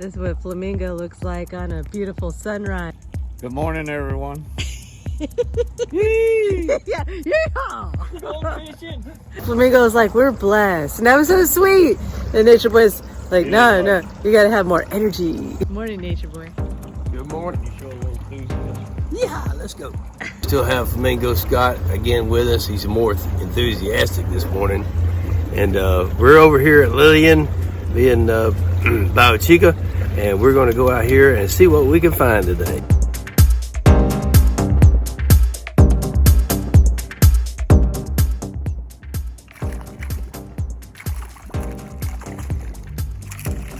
This is what flamingo looks like on a beautiful sunrise. Good morning, everyone. Yeah, Flamingo was like, we're blessed. And that was so sweet. And Nature Boy's like, no, you gotta have more energy. Good morning, Nature Boy. Good morning. You show a little enthusiasm. Yeah, let's go. Still have Flamingo Scott again with us. He's more enthusiastic this morning. And we're over here at Lillian, being Bio Chica, and we're going to go out here and see what we can find today.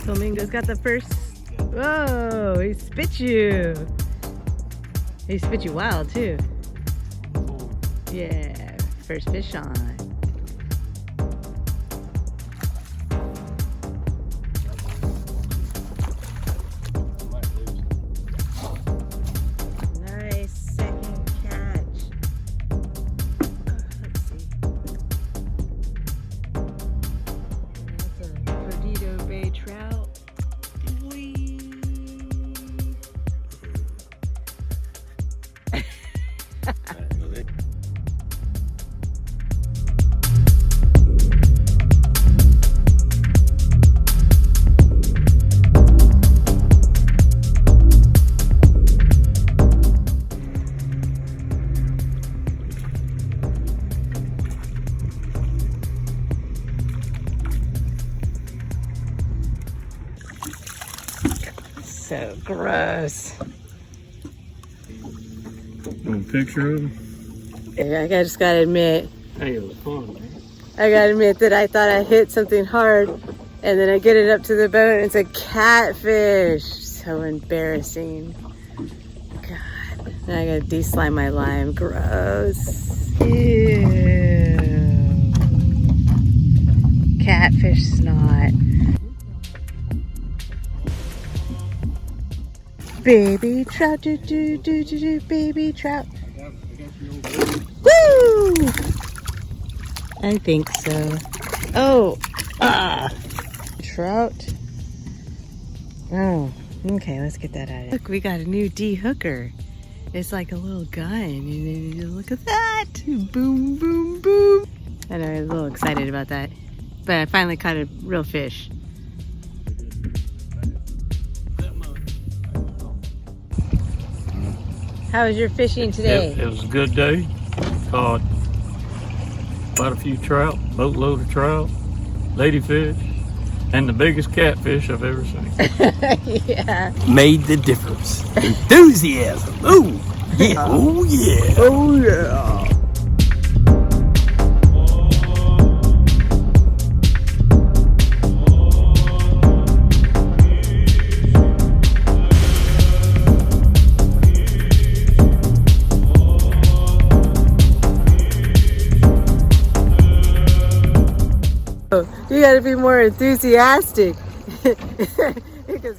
Flamingo's got the first. Whoa, he spit you. He spit you wild too. Yeah, first fish on. Nice second catch. Let's see. That's a Perdido Bay trout. Whee. So gross. Want a picture of him? I just gotta admit, Hey, it was fun, man. I gotta admit that I thought I hit something hard, and then I get it up to the boat and it's a catfish. So embarrassing. God. Now I gotta de-slime my lime. Gross. Ew. Catfish snot. Baby trout, do do do do do, baby trout. Woo! I think so. Oh, trout. Oh, okay, let's get that out of it. Look, we got a new de-hooker. It's like a little gun, and then look at that! Boom, boom, boom. I know, I was a little excited about that, but I finally caught a real fish. How was your fishing today? It was a good day. Caught quite a few trout, boatload of trout, ladyfish, and the biggest catfish I've ever seen. Yeah. Made the difference. Enthusiasm. Ooh, yeah. Oh, yeah. Oh, yeah. You gotta be more enthusiastic. Because